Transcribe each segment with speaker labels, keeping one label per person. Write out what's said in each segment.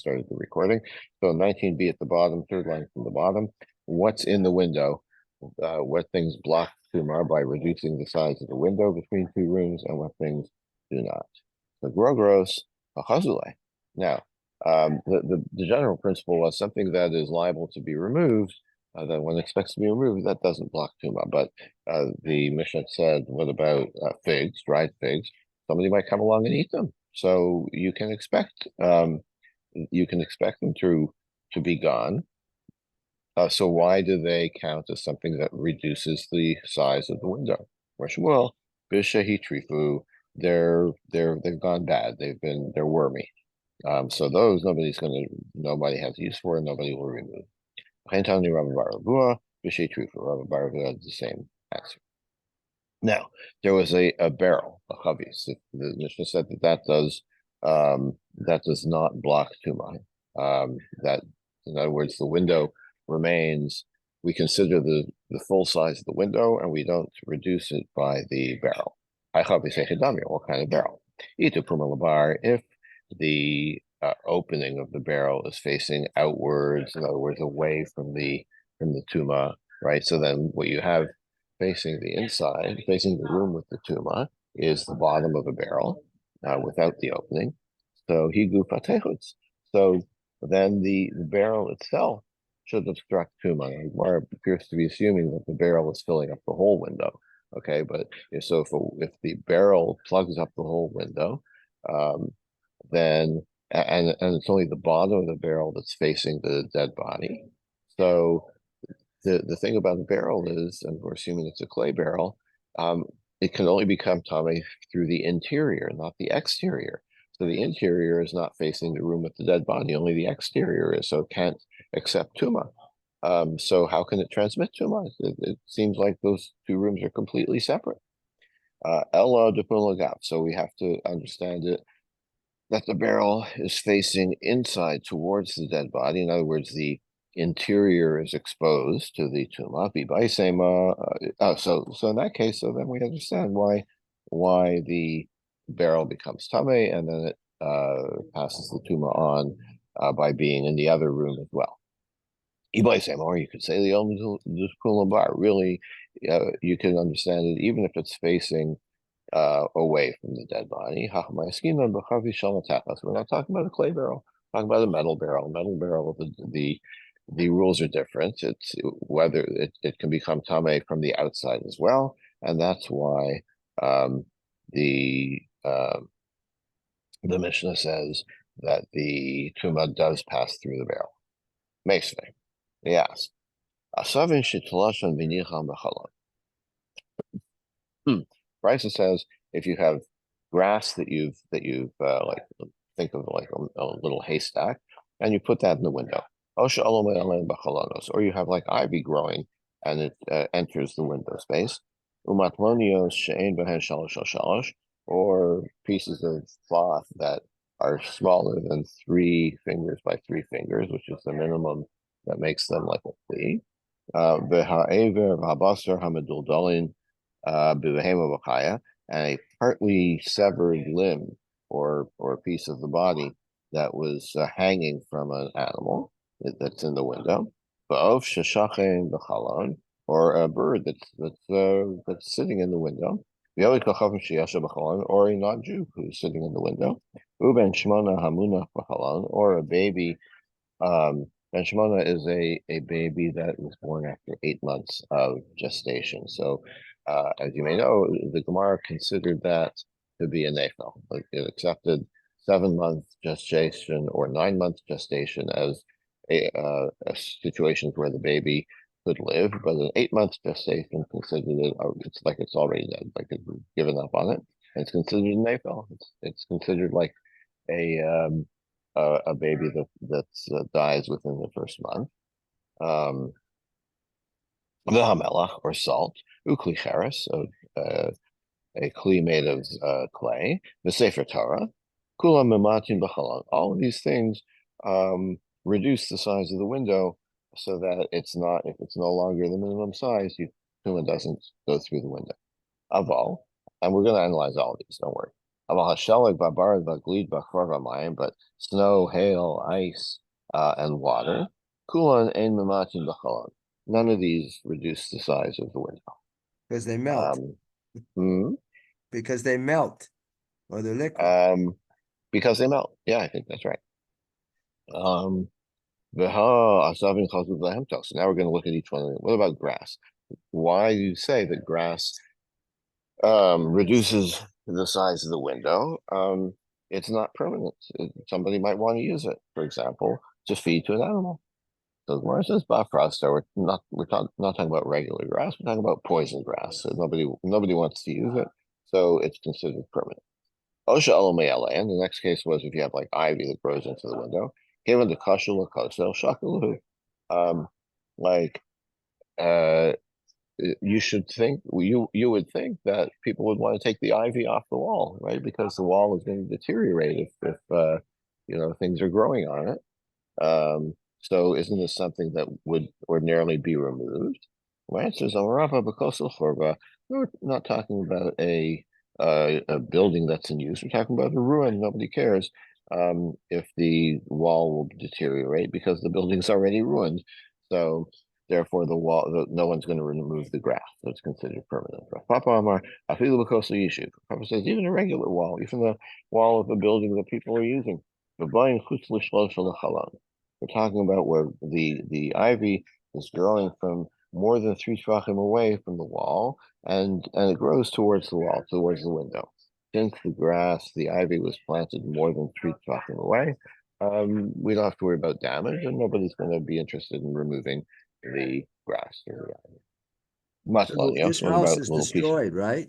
Speaker 1: started the recording. So 19b at the bottom, third line from the bottom. What's in the window? What things block tumor by reducing the size of the window between two rooms, and what things do not. So grogros chazule. Now, the general principle was something that is liable to be removed, that one expects to be removed, that doesn't block tumor. But the Mishnah said, what about figs, dried figs? Somebody might come along and eat them. So you can expect them to be gone. So why do they count as something that reduces the size of the window? Well, bishahitrifu, they've gone bad. They're wormy. So those nobody has use for, and nobody will remove. Chentani Rabba Baravua, bishahitrifu. Rabba Baravua had the same answer. Now, there was a barrel, a chavis. The Mishnah said that does not block tumah. That, in other words, the window remains. We consider the full size of the window, and we don't reduce it by the barrel. What kind of barrel? If the opening of the barrel is facing outwards, in other words, away from the tumah, right? So then what you have facing the inside, facing the room with the tumah, is the bottom of a barrel without the opening. So he gufatechutz. So then the barrel itself should obstruct tumah. Gemara appears to be assuming that the barrel is filling up the whole window. Okay, but if the barrel plugs up the whole window, then and it's only the bottom of the barrel that's facing the dead body. So the thing about the barrel is, and we're assuming it's a clay barrel, it can only become tummy through the interior, not the exterior. So the interior is not facing the room with the dead body, only the exterior is, so it can't accept tumah. So how can it transmit tumah? It seems like those two rooms are completely separate. Ella de Pulagap. So we have to understand it that the barrel is facing inside towards the dead body. In other words, the interior is exposed to the tumah. So in that case, so then we understand why the barrel becomes tameh, and then it passes the tumah on by being in the other room as well. Or you could say the bar. Really, you can understand it even if it's facing away from the dead body. We're not talking about a clay barrel, we're talking about a metal barrel. Metal barrel, the rules are different. It's whether it can become tameh from the outside as well, and that's why the Mishnah says that the tumah does pass through the barrel. Mesve, yes. Asavin shitlashan v'nicham b'chalon. Bryson says if you have grass that you've like, think of like a little haystack, and you put that in the window, or you have like ivy growing and it enters the window space, or pieces of cloth that are smaller than 3 fingers by 3 fingers, which is the minimum that makes them like a flea. And a partly severed limb or a piece of the body that was hanging from an animal that's in the window, or a bird that's sitting in the window, or a non-Jew who's sitting in the window, or a baby. Ben Shimona is a baby that was born after 8 months of gestation. So, as you may know, the Gemara considered that to be a nefel. Like it accepted 7-month gestation or 9-month gestation as a situations where the baby could live, but an 8-month gestation considered it. It's like it's already dead, like it's given up on it. And it's considered a nefel. It's considered like a baby that dies within the first month. The hamelach or salt, ukli cheres, a kli made of clay, the sefer Torah, kula mematin b'chalon. All of these things reduce the size of the window so that if it's no longer the minimum size, tumah doesn't go through the window. Aval, and we're going to analyze all of these. Don't worry. But snow, hail, ice, and water. Kulan ein mamatin b'chalon. None of these reduce the size of the window.
Speaker 2: Because they melt.
Speaker 1: Um, hmm,
Speaker 2: Because they melt or they're liquid.
Speaker 1: um, because they melt. Yeah, I think that's right. So now we're going to look at each one. What about grass? Why do you say that grass reduces the size of the window? It's not permanent. Somebody might want to use it, for example, to feed to an animal. So where it says Batra, so not talking about regular grass. We're talking about poison grass. So nobody wants to use it, so it's considered permanent. Osha Alomayela. And the next case was if you have like ivy that grows into the window. Given the kashul kosel shakalu. Um, like uh, you should think you would think that people would want to take the ivy off the wall, right? Because the wall is going to deteriorate if things are growing on it. So isn't this something that would ordinarily be removed? Right? Says Rava Bakosel Chorba. We're not talking about a building that's in use. We're talking about a ruin. Nobody cares if the wall will deteriorate because the building's already ruined. So therefore, no one's going to remove the grass. So it's considered permanent. Papa Amar Afilu Bakosel Yishuv. Papa says even a regular wall, even the wall of a building that people are using. We're talking about where the ivy is growing from more than 3 tvachim away from the wall, and it grows towards the wall, towards the window. Since the ivy was planted more than 3 tvachim away, we don't have to worry about damage, and nobody's going to be interested in removing the grass or the ivy.
Speaker 2: So
Speaker 1: Matlanya,
Speaker 2: this
Speaker 1: what
Speaker 2: house
Speaker 1: about
Speaker 2: is
Speaker 1: little piece?
Speaker 2: destroyed, right?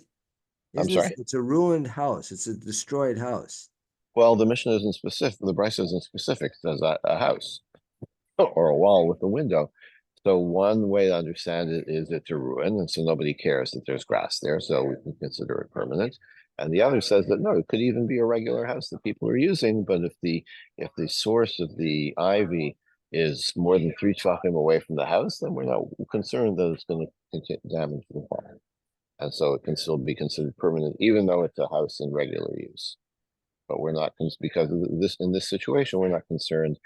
Speaker 1: I'm
Speaker 2: Isn't
Speaker 1: sorry.
Speaker 2: it's a ruined house? It's a destroyed house.
Speaker 1: Well, the mission isn't specific. The Bryce isn't specific. It says a house or a wall with a window. So one way to understand it is it's a ruin, and so nobody cares that there's grass there, so we can consider it permanent. And the other says that no, it could even be a regular house that people are using, but if the source of the ivy is more than 3 tvachim away from the house, then we're not concerned that it's going to damage the wall. And so it can still be considered permanent, even though it's a house in regular use. But we're not because of this in this situation, we're not concerned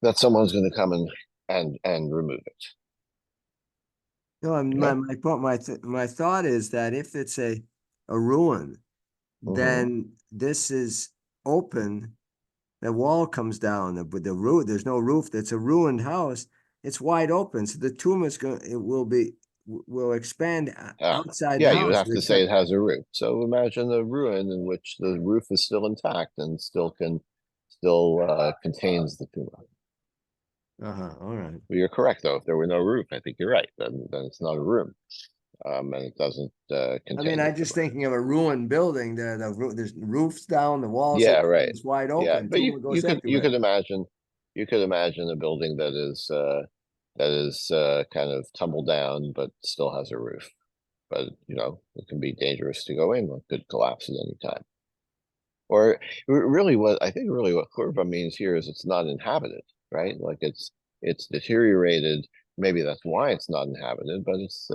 Speaker 1: that someone's going to come and remove it.
Speaker 2: No, my
Speaker 1: Okay.
Speaker 2: my thought my thought is that if it's a ruin,
Speaker 1: Mm-hmm.
Speaker 2: then this is open. The wall comes down, but the roof there's no roof. That's a ruined house. It's wide open, so the tomb is going. It will expand outside the
Speaker 1: Yeah, you would
Speaker 2: house.
Speaker 1: have to say it has a roof. So imagine a ruin in which the roof is still intact and still contains the tumor.
Speaker 2: Uh-huh. All right.
Speaker 1: Well, you're correct though. If there were no roof, I think you're right. Then it's not a room, and it doesn't
Speaker 2: I mean,
Speaker 1: contain the
Speaker 2: I'm just
Speaker 1: tumor.
Speaker 2: thinking of a ruined building. There's roofs down, the walls are
Speaker 1: Yeah,
Speaker 2: down,
Speaker 1: right.
Speaker 2: it's wide
Speaker 1: Yeah,
Speaker 2: open.
Speaker 1: but you
Speaker 2: Tumor
Speaker 1: you
Speaker 2: goes
Speaker 1: could you
Speaker 2: everywhere.
Speaker 1: could imagine a building that is kind of tumbled down but still has a roof. But it can be dangerous to go in. It could collapse at any time. Or really, what Kurva means here is it's not inhabited, right? Like it's deteriorated. Maybe that's why it's not inhabited, but it's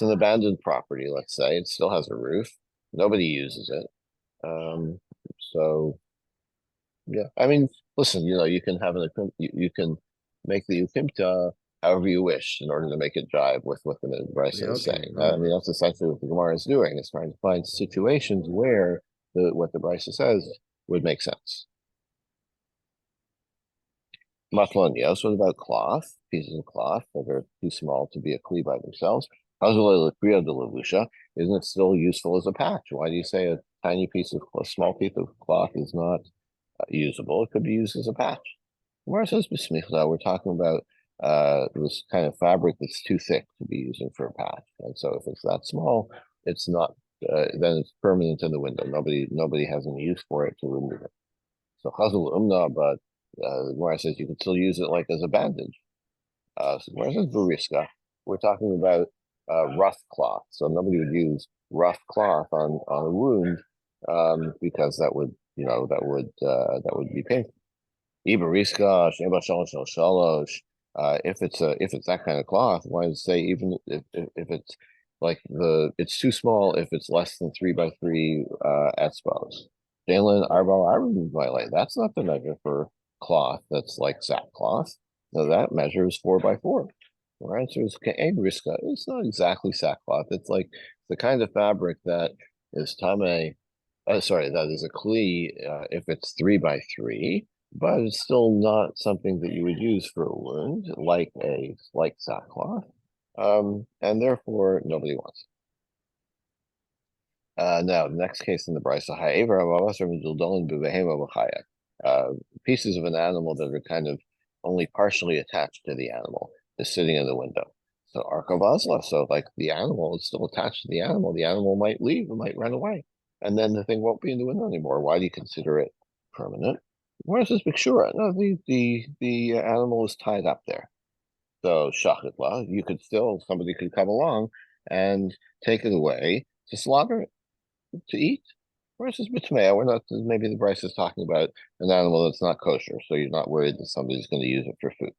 Speaker 1: an abandoned property. Let's say it still has a roof. Nobody uses it. Um, so yeah, I mean, listen, you can have you can make the ukimta however you wish in order to make it jive with what the
Speaker 2: Yeah,
Speaker 1: Brisa is
Speaker 2: okay.
Speaker 1: saying.
Speaker 2: All
Speaker 1: I
Speaker 2: right.
Speaker 1: mean, that's essentially what the Gemara is doing, is trying to find situations where what the Brisa says would make sense. Matlan, yes. What about cloth? Pieces of cloth that are too small to be a kli by themselves. Isn't it still useful as a patch? Why do you say a small piece of cloth is not usable? It could be used as a patch. Gemara says b'smichla, we're talking about this kind of fabric that's too thick to be using for a patch. And so if it's that small, it's not then it's permanent in the window. Nobody has any use for it to remove it. So chazal umna, but the Gemara says you can still use it like as a bandage. So Gemara says bariska. We're talking about rough cloth. So nobody would use rough cloth on a wound because that would be painful. Iberiska, Sheba Shalosh Shalosh. If it's that kind of cloth, why does it say even if it's it's too small if it's less than 3 by 3 etzbos. Jalen Arbo, I removed my light. That's not the measure for cloth that's like sackcloth. No, that measures 4 by 4. Our answer is briska. It's not exactly sackcloth. It's like the kind of fabric that is tame. Sorry, that is a kli if it's 3 by 3, but it's still not something that you would use for a wound, like sackcloth. And therefore nobody wants it. Now, the next case in the Brisa, uh, pieces of an animal that are kind of only partially attached to the animal is sitting in the window. So arkavazla, so like the animal is still attached to the animal might leave, it might run away, and then the thing won't be in the window anymore. Why do you consider it permanent? Where's this bikshura? No, the animal is tied up there. So shachitla, somebody could come along and take it away to slaughter it, to eat. Versus bitmea, we're not, maybe the Bryce is talking about an animal that's not kosher, so you're not worried that somebody's going to use it for food.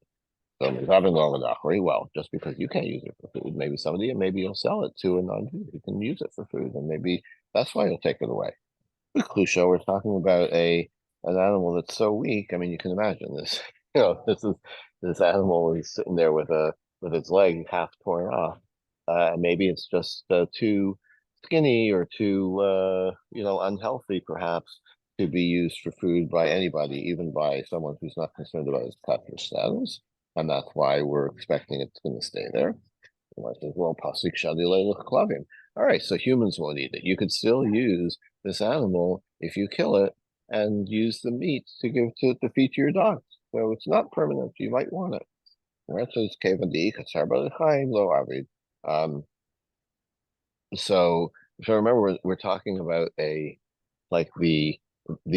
Speaker 1: So well, just because you can't use it for food, maybe you'll sell it to a non-Jew who can use it for food, and maybe that's why you'll take it away. With Klusha, we're talking about an animal that's so weak. I mean, you can imagine this. This animal is sitting there with its leg half torn off. Maybe it's just too skinny or too unhealthy, perhaps, to be used for food by anybody, even by someone who's not concerned about its kosher status. And that's why we're expecting it's going to stay there. And I says, well, pasik shadilei klavim. All right, so humans won't eat it. You could still use this animal if you kill it and use the meat to give to feed to your dogs. So it's not permanent. You might want it. Right? So it's kevadi katsar b'lechaim lo avid. So remember we're talking about like the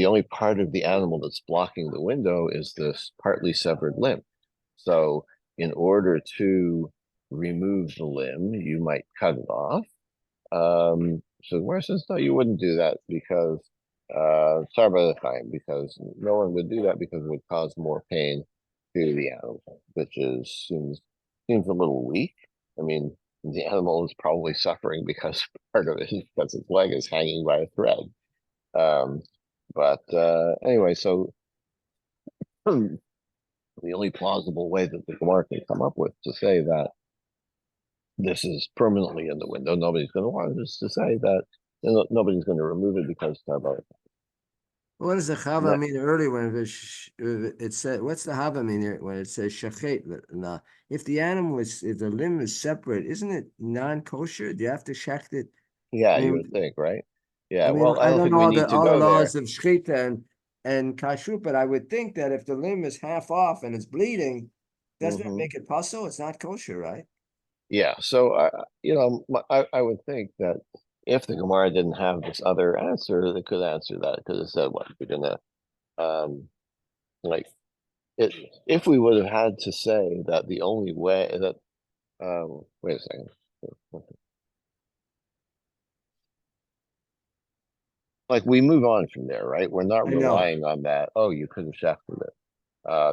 Speaker 1: only part of the animal that's blocking the window is this partly severed limb. So in order to remove the limb, you might cut it off. So Gemara says, no, you wouldn't do that because because no one would do that because it would cause more pain to the animal, which seems a little weak. I mean, the animal is probably suffering because part of it is because its leg is hanging by a thread. Um, but anyway, so the only plausible way that the Gemara can come up with to say that this is permanently in the window, nobody's going to want it, is to say that nobody's going to remove it because about
Speaker 2: What does the chava
Speaker 1: that.
Speaker 2: mean earlier when it said, what's the chava mean here when it says shachet? Now, if if the limb is separate, isn't it non-kosher? Do you have to shecht it?
Speaker 1: Yeah,
Speaker 2: I
Speaker 1: you
Speaker 2: mean,
Speaker 1: would think, right? Yeah, well, I
Speaker 2: I
Speaker 1: don't
Speaker 2: don't
Speaker 1: think
Speaker 2: know
Speaker 1: we need to
Speaker 2: all the
Speaker 1: go
Speaker 2: laws
Speaker 1: there.
Speaker 2: of shchita and kashrut, but I would think that if the limb is half off and it's bleeding, doesn't it
Speaker 1: Hmm.
Speaker 2: make it puzzle? It's not kosher, right?
Speaker 1: Yeah, so I would think that if the Gemara didn't have this other answer, they could answer that because it said what we're gonna um like it if we would have had to say that the only way that wait a second. Like we move on from there, right? We're not
Speaker 2: I know.
Speaker 1: relying on that. Oh, you could have shafted it.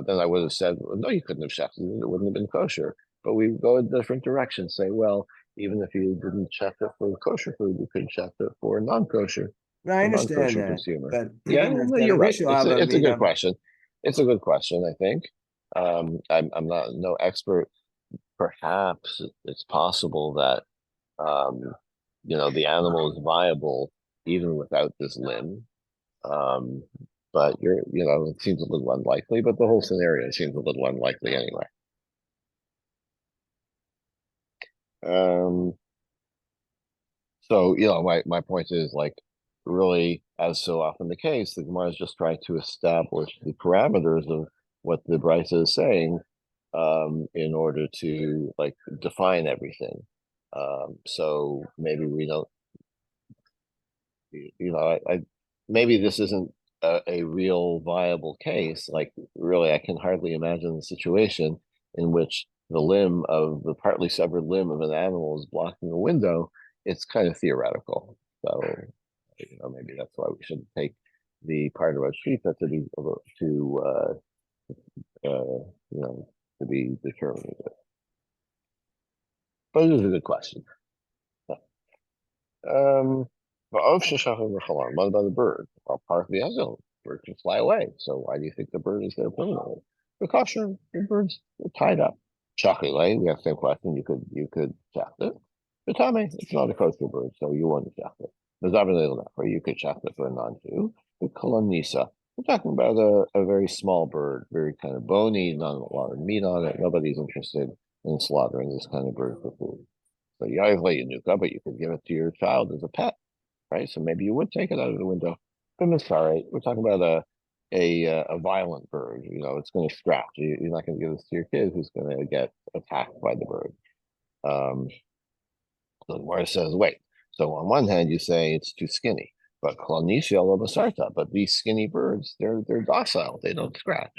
Speaker 1: Then I would have said, well, no, you couldn't have shafted it. It wouldn't have been kosher. But we go in different directions. Say, well, even if you didn't check it for kosher food, you could check it
Speaker 2: Well, I
Speaker 1: for
Speaker 2: understand
Speaker 1: non-kosher
Speaker 2: that,
Speaker 1: consumer.
Speaker 2: but
Speaker 1: Yeah,
Speaker 2: even if
Speaker 1: no,
Speaker 2: that
Speaker 1: you're right.
Speaker 2: initial hava, I
Speaker 1: It's a
Speaker 2: mean,
Speaker 1: good question. It's a good question, I think. I'm not no expert. Perhaps it's possible that um, the animal is viable even without this limb. Um, but it seems a little unlikely, but the whole scenario seems a little unlikely anyway. Um, so, my point is like really, as so often the case, the Gemara is just trying to establish the parameters of what the Brisa is saying, in order to like define everything. So maybe we don't maybe this isn't a real viable case. Like, really, I can hardly imagine the situation in which the partly severed limb of an animal is blocking a window. It's kind of theoretical. So, maybe that's why we shouldn't take the part about Shita to be determined. But it is a good question. Um, what about the bird? Well, part of the other bird can fly away. So why do you think the bird is there permanently? Because the bird's tied up. Chocolate, we have the same question. You could shaft it. But Tommy, it's not a coastal bird, so you want to shaft it. There's obviously enough, or you could shaft it for a non-Jew. The Colonisa. We're talking about a very small bird, very kind of bony, not a lot of meat on it. Nobody's interested in slaughtering this kind of bird for food. So you either let Yanuka, but you could give it to your child as a pet, right? So maybe you would take it out of the window. But it's all right. We're talking about a violent bird. It's going to scratch. You're not going to give this to your kid who's going to get attacked by the bird. Um, so the Gemara says, wait. So on one hand, you say it's too skinny, but Clonesia lobosarta. But these skinny birds, they're docile. They don't scratch.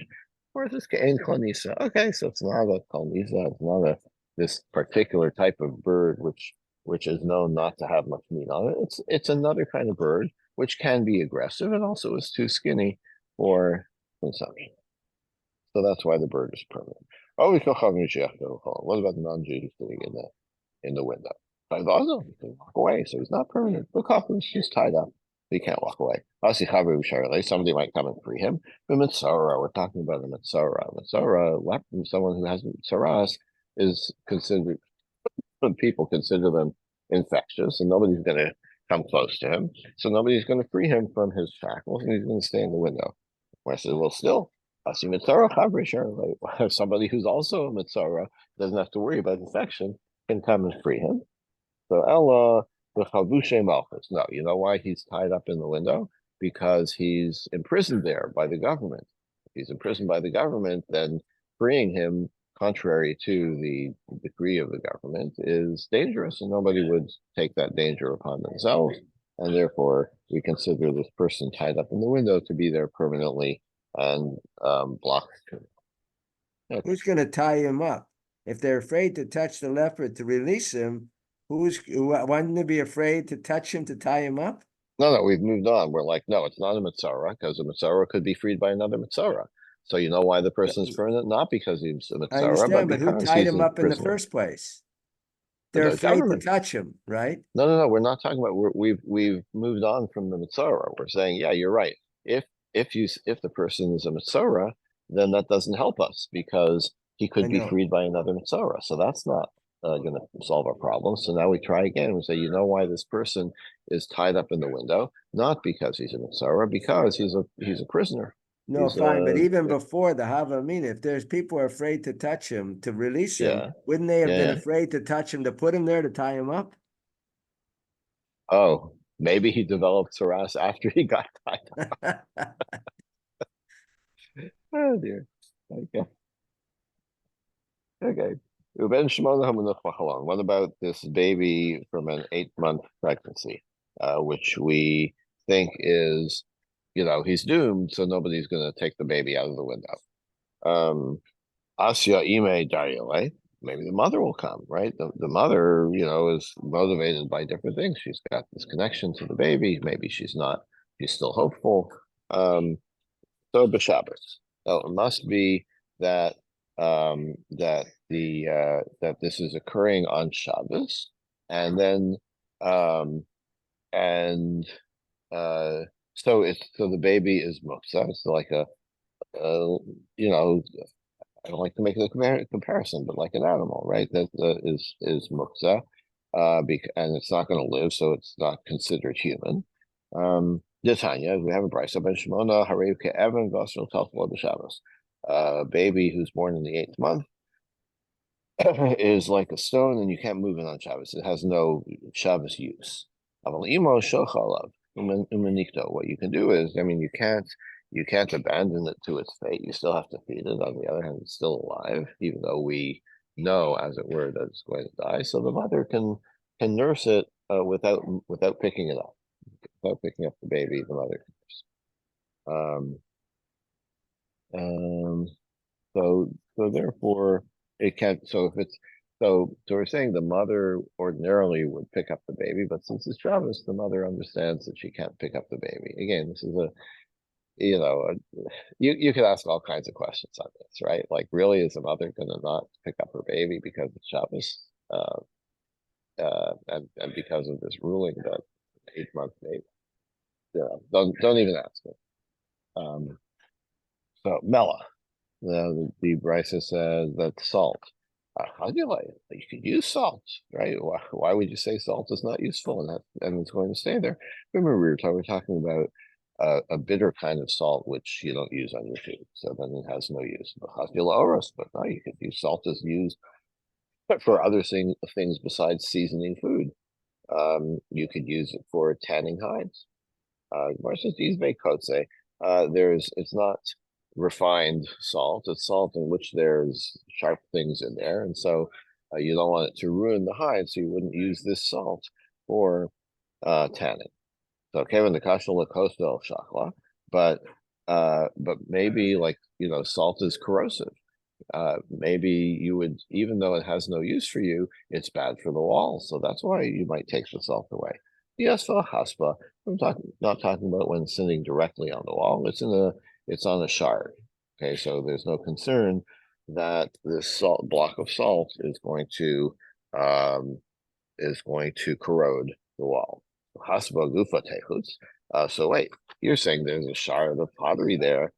Speaker 1: Where's this in Clonisa? Okay, so it's not a Clonisa. It's not a this particular type of bird which is known not to have much meat on it. It's another kind of bird which can be aggressive and also is too skinny for consumption. So that's why the bird is permanent. Oh, what about the non-Jew sitting in the window? He can walk away, so he's not permanent. Look how he's tied up. He can't walk away. Somebody might come and free him. The Mitzora, we're talking about a Mitzora. Mitzora, someone who has Mitzoras is considered, when people consider them infectious, and nobody's going to come close to him. So nobody's going to free him from his shackles, and he's going to stay in the window. Where I said, well, still, I see Mitzora Chavri, somebody who's also a Mitzora doesn't have to worry about infection, can come and free him. So Ella, the Chavushe Malchus. No, you know why he's tied up in the window? Because he's imprisoned there by the government. If he's imprisoned by the government, then freeing him, contrary to the decree of the government, is dangerous, and nobody would take that danger upon themselves. And therefore, we consider this person tied up in the window to be there permanently and blocked. Okay.
Speaker 2: Who's going to tie him up? If they're afraid to touch the leopard to release him, wouldn't they be afraid to touch him to tie him up?
Speaker 1: No, we've moved on. We're like, no, it's not a Mitzora because a Mitzora could be freed by another Mitzora. So you know why the person is permanent? Not because he's a
Speaker 2: I
Speaker 1: Mitzora, but
Speaker 2: understand, but who
Speaker 1: because
Speaker 2: tied
Speaker 1: he's
Speaker 2: him
Speaker 1: a
Speaker 2: up in the
Speaker 1: prisoner.
Speaker 2: first place? They're
Speaker 1: The
Speaker 2: afraid to
Speaker 1: government.
Speaker 2: touch him, right?
Speaker 1: No. We're not talking about. We've moved on from the Mitzora. We're saying, yeah, you're right. If if the person is a Mitzora, then that doesn't help us because he
Speaker 2: I
Speaker 1: could be
Speaker 2: know.
Speaker 1: freed by another Mitzora. So that's not going to solve our problem. So now we try again. We say, you know why this person is tied up in the window? Not because he's a Mitzora, because he's a prisoner.
Speaker 2: No,
Speaker 1: He's
Speaker 2: fine, but even before the Havamina, if there's people are afraid to touch him to release him,
Speaker 1: yeah,
Speaker 2: wouldn't they have been
Speaker 1: yeah.
Speaker 2: afraid to touch him to put him there to tie him up?
Speaker 1: Oh, maybe he developed psoriasis after he got tied up. Oh dear. Okay. Okay. What about this baby from an 8-month pregnancy, which we think is, he's doomed, so nobody's going to take the baby out of the window. Asya Ime Daryale, maybe the mother will come, right? The mother, is motivated by different things. She's got this connection to the baby. Maybe she's not, she's still hopeful. So b'Shabbos. So it must be that that this is occurring on Shabbos, and then um, and uh, so the baby is muksa. It's like uh, you know I don't like to make a comparison, but like an animal, right? That is muksa, and it's not going to live, so it's not considered human. Tanya, we have a brisa ben Shimona Harev Evan Vosel Talflo b'Shabbos. A baby who's born in the 8th month is like a stone, and you can't move it on Shabbos. It has no Shabbos use. What you can do is, I mean, you can't abandon it to its fate. You still have to feed it. On the other hand, it's still alive, even though we know, as it were, that it's going to die. So the mother can nurse it without picking it up, without picking up the baby. The mother can nurse. Um, so therefore it can't. So if it's so we're saying the mother ordinarily would pick up the baby, but since it's Shabbos, the mother understands that she can't pick up the baby. Again, this is you know, you could ask all kinds of questions on this, right? Like, really, is the mother going to not pick up her baby because it's Shabbos? and because of this ruling that 8 month maybe, don't even ask it. So Mela, the Brisa says that salt. How do you like it? You could use salt, right? Why would you say salt is not useful and it's going to stay there? Remember, we were talking about a bitter kind of salt which you don't use on your food, so then it has no use. But no, you could use salt as used for other things besides seasoning food. You could use it for tanning hides. Versus these kotze, it's not refined salt. It's salt in which there's sharp things in there, and so you don't want it to ruin the hide, so you wouldn't use this salt for tanning. So Kevin the kashal coastal shakla, but maybe like salt is corrosive. Maybe you would, even though it has no use for you, it's bad for the wall. So that's why you might take the salt away. Yes, for haspa. I'm not talking about when sitting directly on the wall. It's on a shard. Okay, so there's no concern that this block of salt um, is going to corrode the wall. Haspa gufa techuts. So wait, you're saying there's a shard of pottery there.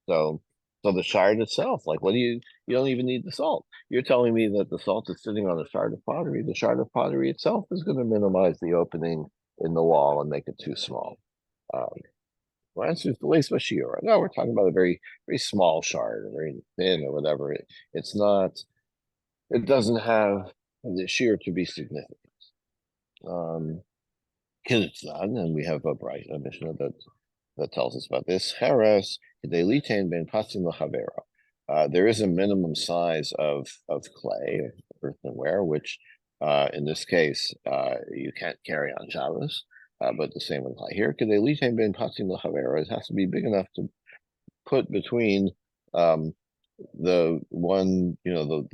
Speaker 1: So so the shard itself, like you don't even need the salt. You're telling me that the salt is sitting on a shard of pottery. The shard of pottery itself is going to minimize the opening in the wall and make it too small. Um, well, that's just the way Bashir. No, we're talking about a very, very small shard, very thin or whatever. It's not, it doesn't have the shear to be significant. Um, Kilitzan, and we have a Mishnah that tells us about this. Cheres, ben pasim l'chavero. There is a minimum size of clay, earthenware, which in this case you can't carry on Shabbos, but the same would apply here. Ben pasim l'chavero. It has to be big enough to put between um, the one, the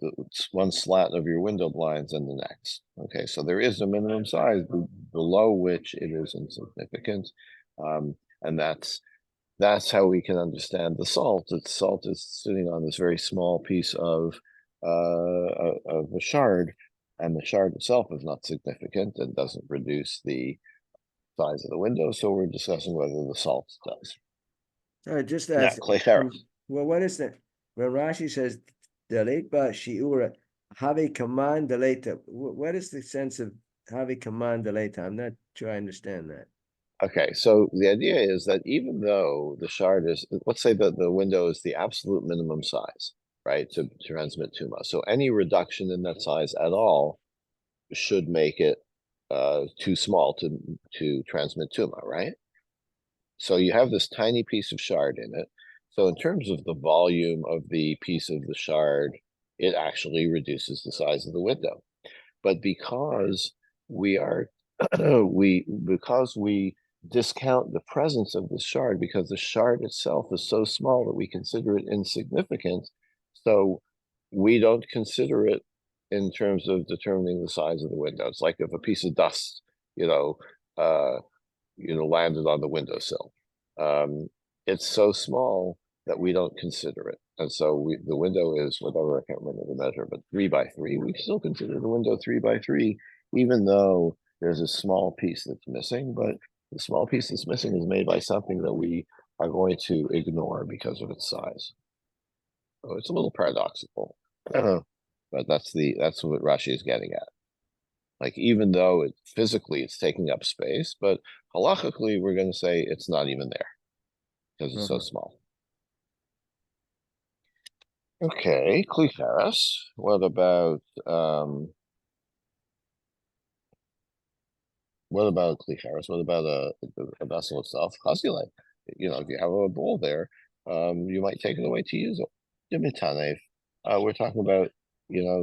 Speaker 1: one slat of your window blinds and the next. Okay, so there is a minimum size below which it is insignificant, and that's how we can understand the salt. The salt is sitting on this very small piece of a shard, and the shard itself is not significant and doesn't reduce the size of the window. So we're discussing whether the salt does.
Speaker 2: All right, just
Speaker 1: Now,
Speaker 2: as well, what is that? When Rashi says delete ba shiura, have a command delete. What is the sense of have a command delete? I'm not sure I understand that.
Speaker 1: Okay, so the idea is that even though the shard is, let's say that the window is the absolute minimum size, right, to transmit tuma. So any reduction in that size at all should make it too small to transmit tuma, right? So you have this tiny piece of shard in it. So in terms of the volume of the piece of the shard, it actually reduces the size of the window. But because we are because we discount the presence of the shard, because the shard itself is so small that we consider it insignificant, so we don't consider it in terms of determining the size of the window. It's like if a piece of dust, you know, uh, landed on the windowsill. Um, it's so small that we don't consider it. And so the window is whatever, I can't remember the measure, but 3 by 3. We still consider the window 3 by 3, even though there's a small piece that's missing. But the small piece that's missing is made by something that we are going to ignore because of its size. So it's a little paradoxical, but that's what Rashi is getting at. Like even though it's taking up space, but halachically we're going to say it's not even there because it's so small. Okay, klicheres. What about klicheres? What about a vessel itself? Chazilei. If you have a bowl there, you might take it away to use it. Dimitanev. We're talking about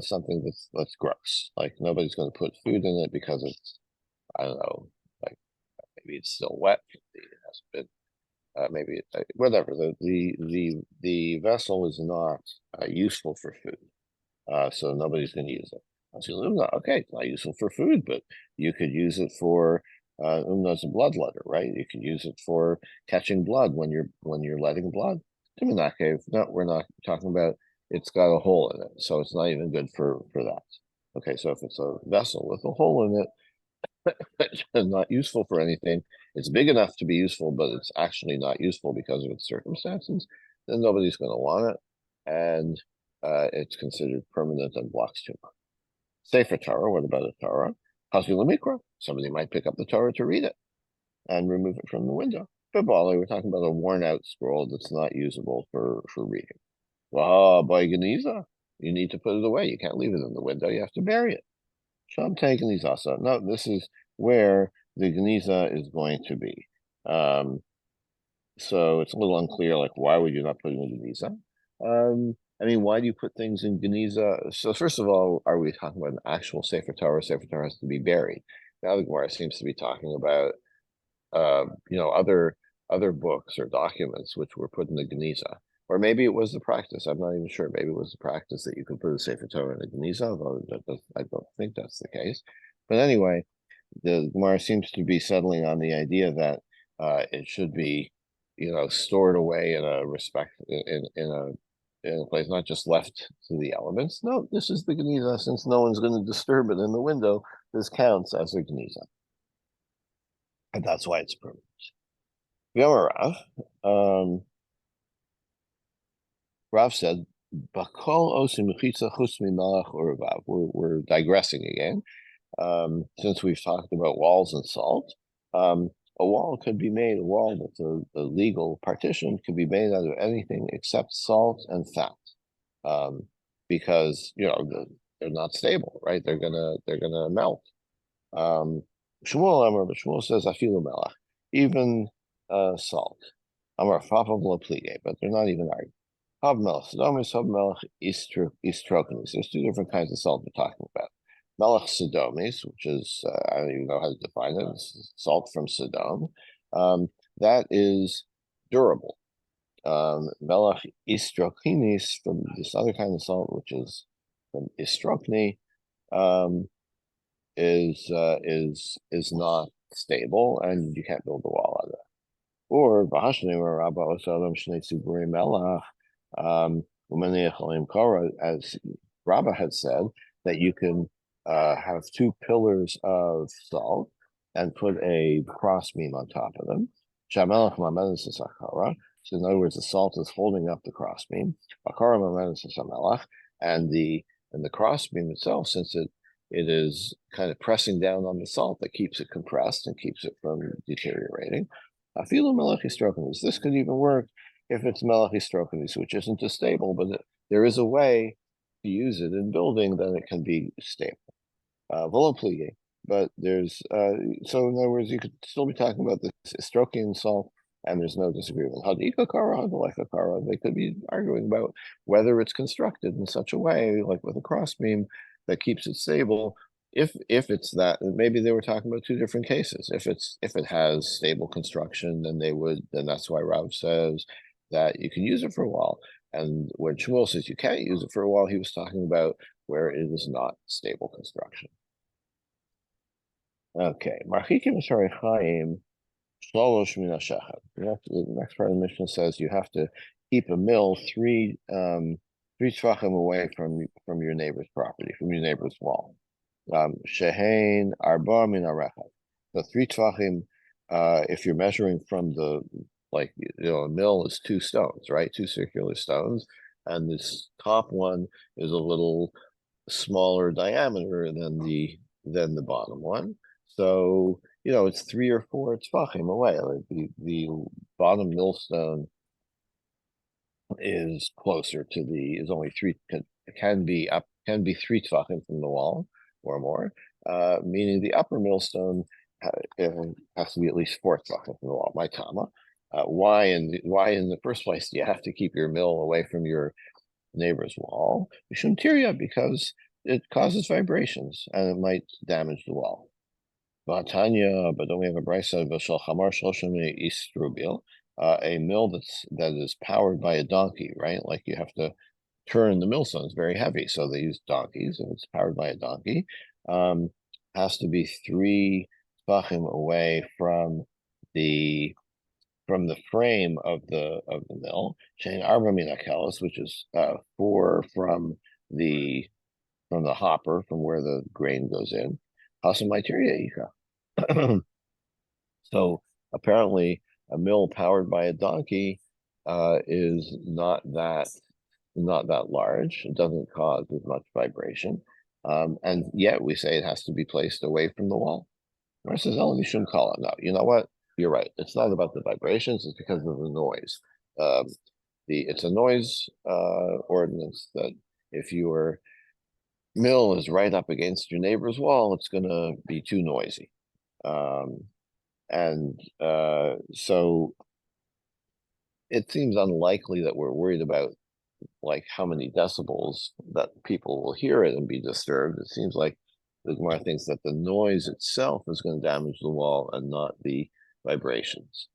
Speaker 1: something that's gross. Like nobody's going to put food in it because it's, I don't know, like maybe it's still wet. It hasn't been. Maybe whatever. The vessel is not useful for food, so nobody's going to use it. Okay, it's not useful for food, but you could use it for it's a bloodletter, right? You could use it for catching blood when you're letting blood. In that case, no, we're not talking about. It's got a hole in it, so it's not even good for that. Okay, so if it's a vessel with a hole in it and not useful for anything, it's big enough to be useful, but it's actually not useful because of its circumstances, then nobody's going to want it, and it's considered permanent and blocks too much. Sefer Torah, what about a Torah? Chazil Mikra, somebody might pick up the Torah to read it and remove it from the window. But we're talking about a worn out scroll that's not usable for reading. Well, by Geniza, you need to put it away. You can't leave it in the window. You have to bury it. So I'm taking these also. No, this is where the Geniza is going to be. Um, so it's a little unclear, like, why would you not put it in Geniza? I mean, why do you put things in Geniza? So first of all, are we talking about an actual Sefer Torah? Sefer Torah has to be buried. Now the Gemara seems to be talking about other books or documents which were put in the Geniza. Or maybe it was the practice. I'm not even sure. Maybe it was the practice that you could put a Sefer Torah in the Geniza, although I don't think that's the case. But anyway, the Gemara seems to be settling on the idea that it should be, stored away in a in a place, not just left to the elements. No, this is the Geniza. Since no one's going to disturb it in the window, this counts as a Geniza. And that's why it's permanent. Rav, Rav said, "Bakol osim mechitza chutz mimelach urvav." We're digressing again. Since we've talked about walls and salt, a wall could be made. A wall that's a legal partition could be made out of anything except salt and fat, because they're not stable, right? They're gonna melt. Um, but Shmuel says afilu melach, even salt. Amar fafav lo plige, but they're not even arguing. Hab melech sodomis, hab melech istrokenis. There's two different kinds of salt we're talking about. Melech sodomis, which is I don't even know how to define it. It's salt from Sodom. That is durable. Melech istrokenis from this other kind of salt, which is from istrokni. Um, is not stable, and you can't build a wall out of it. Or as Rabba had said, that you can have two pillars of salt and put a crossbeam on top of them. So in other words, the salt is holding up the crossbeam. And the crossbeam itself, since it is kind of pressing down on the salt that keeps it compressed and keeps it from deteriorating. Afilu melech histrokenis. This could even work if it's melech histrokenis, which isn't as stable, but there is a way to use it in building that it can be stable. Volo plige. But there's so in other words, you could still be talking about this Istrokian salt, and there's no disagreement. Hadika kara, hadaleka kara. They could be arguing about whether it's constructed in such a way, like with a crossbeam, that keeps it stable. If it's that, maybe they were talking about two different cases. If it has stable construction, then that's why Rav says that you can use it for a while. And when Shmuel says you can't use it for a while, he was talking about where it is not stable construction. Okay, Marchikim Chaim Shlosh Min Hashachar. The next part of the mission says you have to keep a mill three tvachim away from your neighbor's property, from your neighbor's wall. Shehein Arba Min Arechad. So three tvachim, if you're measuring from a mill is two stones, right? Two circular stones, and this top one is a little smaller diameter than the bottom one. So, it's 3 or 4 tefachim away. Like the bottom millstone is closer to is only can be 3 tefachim from the wall or more, meaning the upper millstone has to be at least 4 tefachim from the wall. My tama. Why in the first place do you have to keep your mill away from your neighbor's wall? Because it causes vibrations and it might damage the wall. But then we have a brisa v'shel chamar shloshim istrubil, a mill that is powered by a donkey, right? Like you have to turn the millstone; it's very heavy, so they use donkeys, and it's powered by a donkey. Has to be 3 tefachim away from the frame of the mill. Shein arba min hakelos, which is 4 from the from the hopper, from where the grain goes in. Hasamiteria Ika. So apparently, a mill powered by a donkey is not that large. It doesn't cause as much vibration, and yet we say it has to be placed away from the wall. Mar says, "Oh, you shouldn't call it." No, you know what? You're right. It's not about the vibrations. It's because of the noise. Um, it's a noise ordinance that if your mill is right up against your neighbor's wall, it's going to be too noisy. Um, and so it seems unlikely that we're worried about like how many decibels that people will hear it and be disturbed. It seems like the Gemara thinks that the noise itself is going to damage the wall and not the vibrations.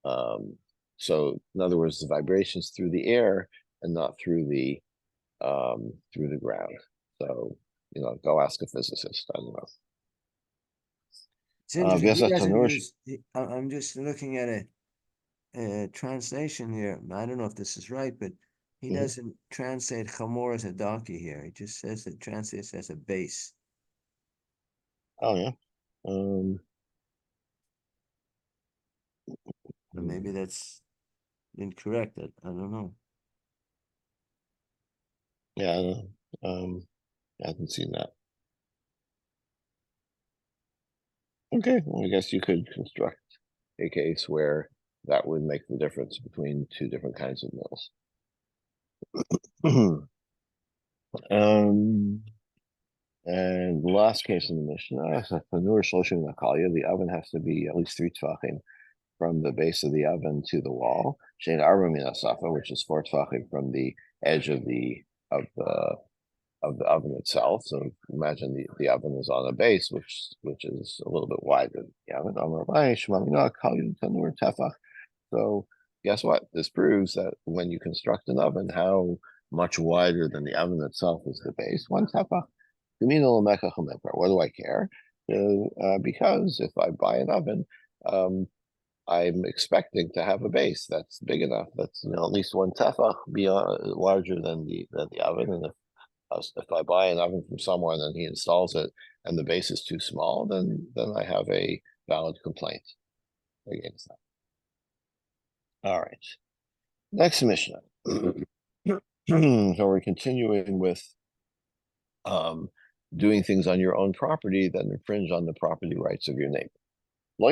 Speaker 1: Um, so, in other words, the vibrations through the air and not through the ground. So, go ask a physicist. I don't know.
Speaker 2: It's interesting. He
Speaker 1: Vyasa
Speaker 2: doesn't
Speaker 1: tanur.
Speaker 2: use. I'm just looking at a translation here. I don't know if this is right, but he
Speaker 1: Mhm.
Speaker 2: doesn't translate chamor as a donkey here. He just says it translates as a base.
Speaker 1: Oh yeah. Um,
Speaker 2: But maybe that's incorrect. I don't know.
Speaker 1: yeah. I don't know. I haven't seen that. Okay. Well, I guess you could construct a case where that would make the difference between two different kinds of mills. um, and the last case in the Mishnah, the oven has to be at least 3 tvachim from the base of the oven to the wall. Shein arba min hasafa, which is 4 tvachim from the edge of the of the oven itself. So imagine the oven is on a base which is a little bit wider than the oven. So guess what? This proves that when you construct an oven, how much wider than the oven itself is the base. One tefach. What do I care? Because if I buy an oven, um, I'm expecting to have a base that's big enough. That's at least 1 tefach beyond larger than the oven. And if I buy an oven from someone and he installs it and the base is too small, then I have a valid complaint against that. All right. Next Mishnah. So we're continuing with um, doing things on your own property that infringe on the property rights of your neighbor. You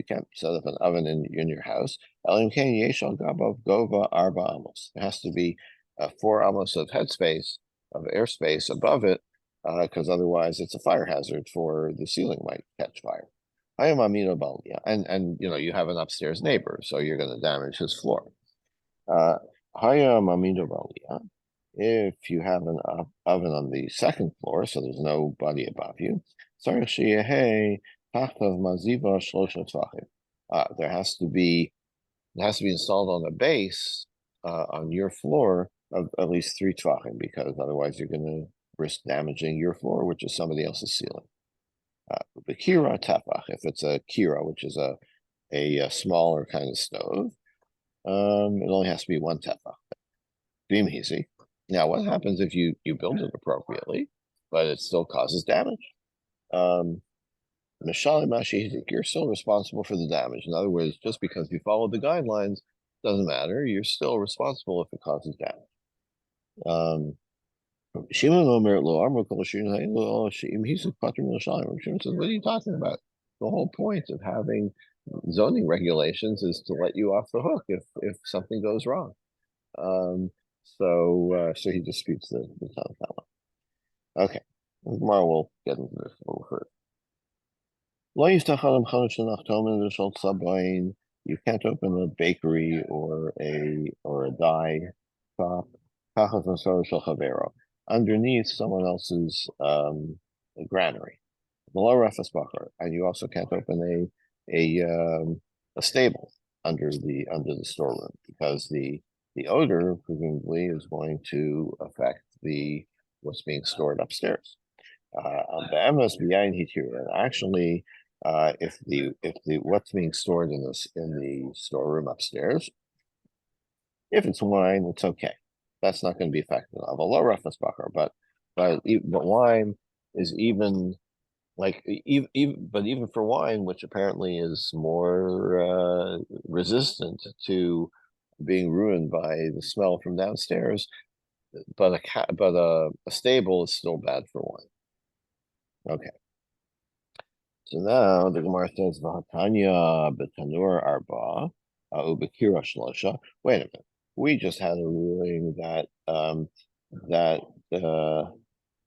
Speaker 1: can't set up an oven in your house. There has to be 4 amos of headspace, of airspace above it, because otherwise it's a fire hazard for the ceiling might catch fire. And you have an upstairs neighbor, so you're going to damage his floor. If you have an oven on the second floor, so there's nobody above you, there has to be installed on the base on your floor of at least 3 tvachim, because otherwise you're going to risk damaging your floor, which is somebody else's ceiling. The kira tefach, if it's a kira, which is a smaller kind of stove, it only has to be 1 tefach. Beam easy. Now, what happens if you build it appropriately, but it still causes damage? You're still responsible for the damage. In other words, just because you follow the guidelines doesn't matter. You're still responsible if it causes damage. Shimon says, what are you talking about? The whole point of having zoning regulations is to let you off the hook if something goes wrong. So he disputes the Tanakh one. Okay, tomorrow we'll get into this a little further. You can't open a bakery or a dye shop underneath someone else's granary. And you also can't open a stable under the storeroom, because the odor presumably is going to affect what's being stored upstairs. And actually, if the what's being stored in the storeroom upstairs, if it's wine, it's okay. that's not going to be effective enough. A low roughness bakar, but wine is even like even for wine, which apparently is more resistant to being ruined by the smell from downstairs, but a stable is still bad for wine. Okay. So now the Gemara says Vahatanya betanur arba ubekira shlosha. Wait a minute. We just had a ruling that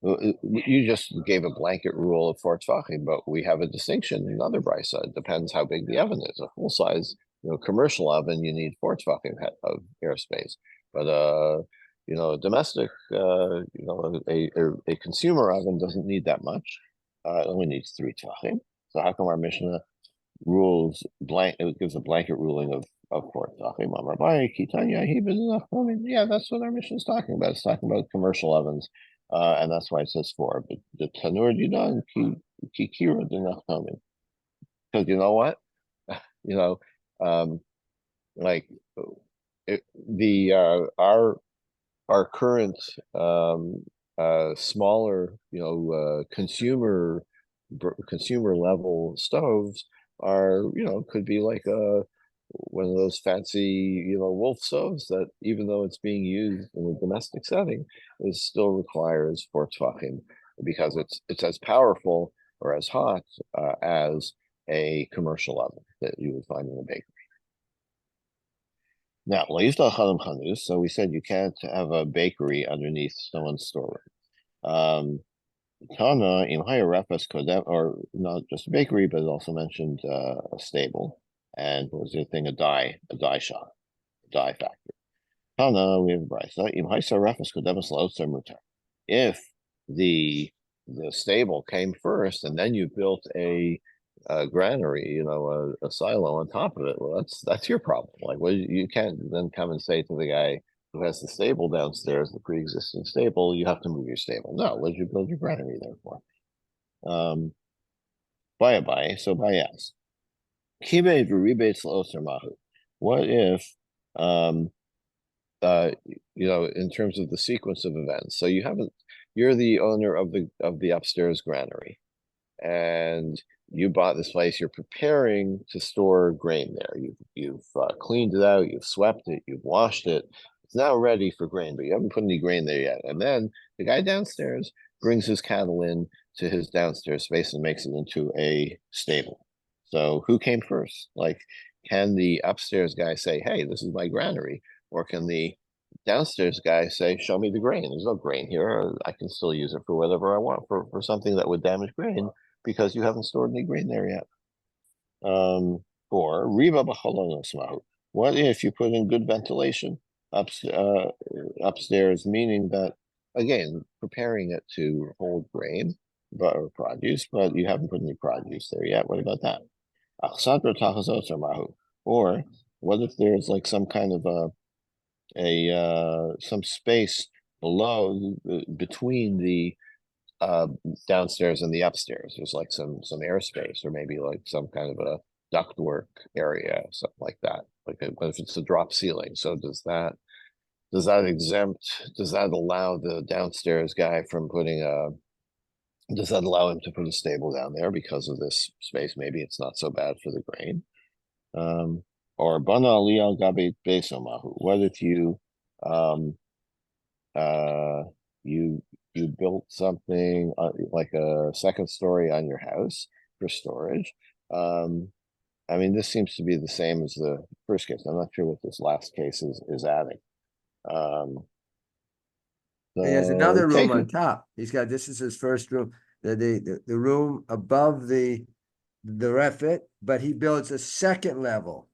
Speaker 1: you just gave a blanket rule of four tvachim, but we have a distinction in another brisa. It depends how big the oven is. A full size, commercial oven, you need four tvachim of airspace. But a domestic, a consumer oven doesn't need that much. It only needs three tvachim. So how come our Mishnah rules it gives a blanket ruling of four tvachim? Yeah, that's what our Mishnah is talking about. It's talking about commercial ovens. And that's why it says four. But the tanur dinan kikira dinachtamin. Because you know what? You know, like the our current smaller, consumer level stoves are, could be like one of those fancy, wolf stoves that, even though it's being used in a domestic setting, it still requires four tvachim because it's as powerful or as hot as a commercial oven that you would find in a bakery. Now, so we said you can't have a bakery underneath someone's storeroom. Tana in higher refas kodem, or not just a bakery, but it also mentioned a stable, and what was the other thing? A dye shop, a dye factory. Tana, we have a brisa. Im haisa refas kodemas laotzer mutar. If the stable came first, and then you built a granary, a silo on top of it, well, that's your problem. Like, well, you can't then come and say to the guy who has the stable downstairs, the pre-existing stable, you have to move your stable. No, what did you build your granary there for? Bye. So bayas. Kibe rebates loser mahu. What if in terms of the sequence of events? So you're the owner of the upstairs granary, and you bought this place. You're preparing to store grain there. You've cleaned it out. You've swept it. You've washed it. It's now ready for grain, but you haven't put any grain there yet. And then the guy downstairs brings his cattle in to his downstairs space and makes it into a stable. So who came first? Like, can the upstairs guy say, "Hey, this is my granary," or can the downstairs guy say, "Show me the grain. There's no grain here. I can still use it for whatever I want for something that would damage grain because you haven't stored any grain there yet." Or riba b'chalonos. What if you put in good ventilation upstairs, meaning that, again, preparing it to hold grain or produce, but you haven't put any produce there yet? What about that? Or what if there's like some kind of some space below between the downstairs and the upstairs? There's like some airspace, or maybe like some kind of a ductwork area, something like that. But if it's a drop ceiling, so does that allow the downstairs guy from does that allow him to put a stable down there because of this space? Maybe it's not so bad for the grain. Or bana aliyah gabe besomahu. What if um, you built something like a second story on your house for storage? I mean, this seems to be the same as the first case. I'm not sure what this last case is adding.
Speaker 2: He has another room
Speaker 1: Take
Speaker 2: on top. This is his first room, the room above the refit, but he builds a second level.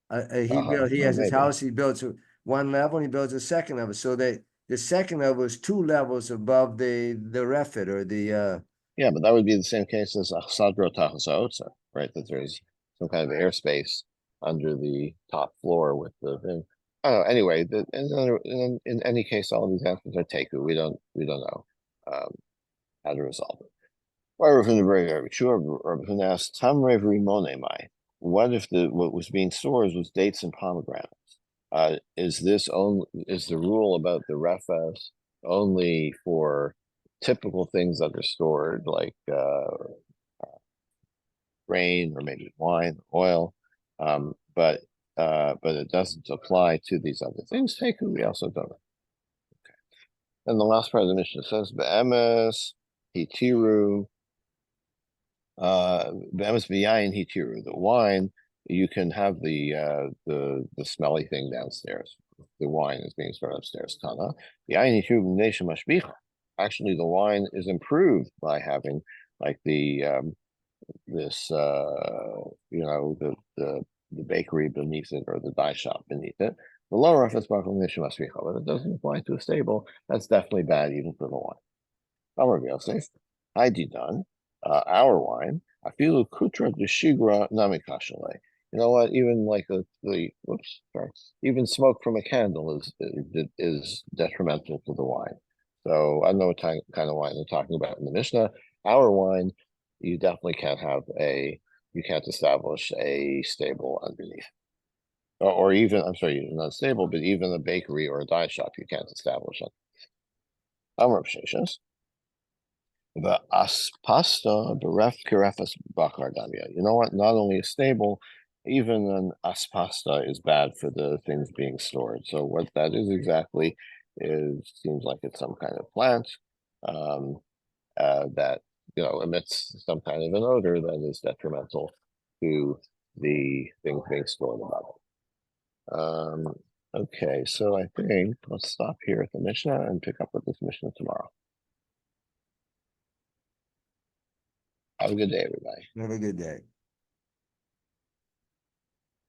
Speaker 2: He has his
Speaker 1: maybe.
Speaker 2: house. He builds one level, and he builds a second level. So the second level is two levels above the refit or the.
Speaker 1: Yeah, but that would be the same case as Achsadro Tachasotza, right? That there's some kind of airspace under the top floor with the thing. I don't know. Anyway, in any case, all of these answers are teku. We don't know how to resolve it. Why Rav very sure? Rav asked, "Tam Rev Rimone Mai." What if what was being stored was dates and pomegranates? Is this only is the rule about the refs only for typical things that are stored, like grain or maybe wine, oil, but it doesn't apply to these other things. Take we also don't know. And the last part of the mission says, "Be'emes hitiru, be'emes v'yayin hitiru." The wine, you can have the smelly thing downstairs. The wine is being stored upstairs. Tana v'yayin hitiru nation mashbicha. Actually, the wine is improved by having like this the bakery beneath it or the dye shop beneath it. The lower office proclamation must be but it doesn't apply to a stable. That's definitely bad even for the wine. Our Yosef, Heidi done, our wine, Afilu Kutra de Shigra Namikashale. You know what? Even like the whoops, sorry, even smoke from a candle is detrimental to the wine. So I don't know what kind of wine they're talking about in the Mishnah. Our wine, you definitely can't have you can't establish a stable underneath. Or even, I'm sorry, not stable, but even a bakery or a dye shop, you can't establish it. Amr Sheshas. The aspasta beref kerefas bakar damia. You know what? Not only is stable, even an aspasta is bad for the things being stored. So what that is exactly seems like it's some kind of plant um, that emits some kind of an odor that is detrimental to the things being stored above it. Okay, so I think let's stop here at the Mishnah and pick up with this Mishnah tomorrow. Have a good day, everybody.
Speaker 2: Have a good day.